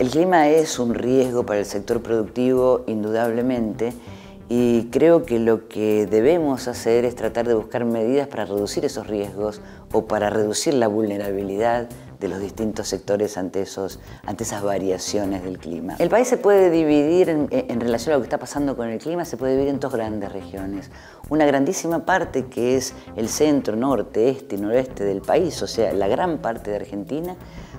El clima es un riesgo para el sector productivo, indudablemente, y creo que lo que debemos hacer es tratar de buscar medidas para reducir esos riesgos o para reducir la vulnerabilidad de los distintos sectores ante esas variaciones del clima. El país se puede dividir en relación a lo que está pasando con el clima, se puede dividir en dos grandes regiones. Una grandísima parte que es el centro, norte, este y noroeste del país, o sea, la gran parte de Argentina,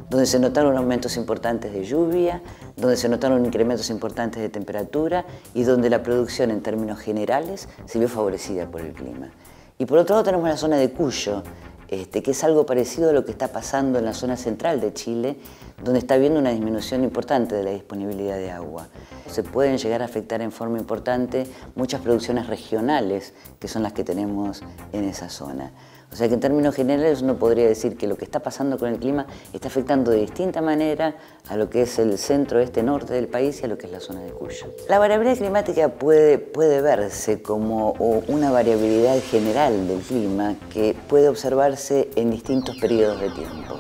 donde se notaron aumentos importantes de lluvia, donde se notaron incrementos importantes de temperatura y donde la producción en términos generales se vio favorecida por el clima. Y por otro lado tenemos la zona de Cuyo, que es algo parecido a lo que está pasando en la zona central de Chile, donde está habiendo una disminución importante de la disponibilidad de agua. Se pueden llegar a afectar en forma importante muchas producciones regionales, que son las que tenemos en esa zona. O sea que en términos generales uno podría decir que lo que está pasando con el clima está afectando de distinta manera a lo que es el centro, este, norte del país y a lo que es la zona de Cuyo. La variabilidad climática puede verse como una variabilidad general del clima que puede observarse en distintos periodos de tiempo.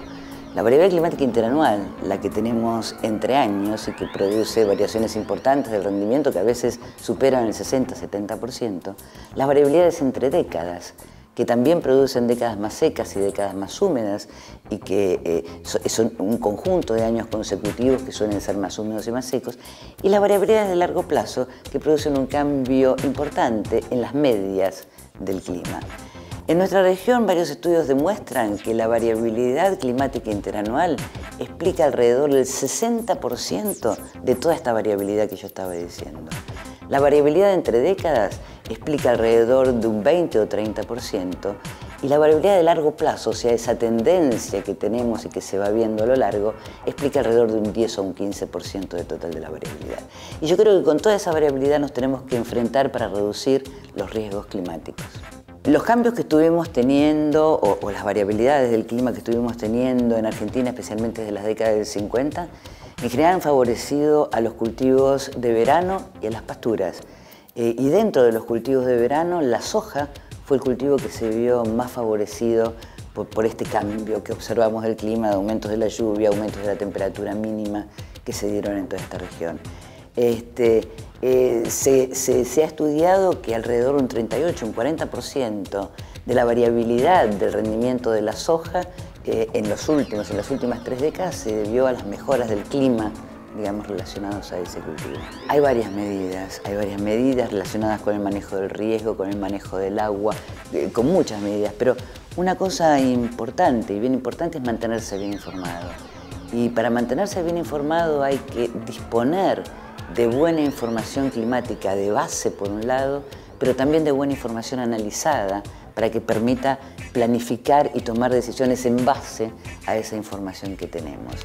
La variabilidad climática interanual, la que tenemos entre años y que produce variaciones importantes del rendimiento que a veces superan el 60-70%, las variabilidades entre décadas, que también producen décadas más secas y décadas más húmedas y que son un conjunto de años consecutivos que suelen ser más húmedos y más secos, y las variabilidades de largo plazo que producen un cambio importante en las medias del clima. En nuestra región, varios estudios demuestran que la variabilidad climática interanual explica alrededor del 60% de toda esta variabilidad que yo estaba diciendo. La variabilidad entre décadas explica alrededor de un 20 o 30%, y la variabilidad de largo plazo, o sea, esa tendencia que tenemos y que se va viendo a lo largo, explica alrededor de un 10 o un 15% del total de la variabilidad. Y yo creo que con toda esa variabilidad nos tenemos que enfrentar para reducir los riesgos climáticos. Los cambios que estuvimos teniendo, o las variabilidades del clima que estuvimos teniendo en Argentina, especialmente desde las décadas del 50, en general han favorecido a los cultivos de verano y a las pasturas. Y dentro de los cultivos de verano, la soja fue el cultivo que se vio más favorecido por este cambio que observamos del clima, de aumentos de la lluvia, aumentos de la temperatura mínima que se dieron en toda esta región. Se ha estudiado que alrededor de un 38, un 40% de la variabilidad del rendimiento de la soja en las últimas 3 décadas se debió a las mejoras del clima, digamos, relacionados a ese cultivo. Hay varias medidas relacionadas con el manejo del riesgo, con el manejo del agua, con muchas medidas, pero una cosa importante y bien importante es mantenerse bien informado. Y para mantenerse bien informado hay que disponer de buena información climática de base por un lado, pero también de buena información analizada para que permita planificar y tomar decisiones en base a esa información que tenemos.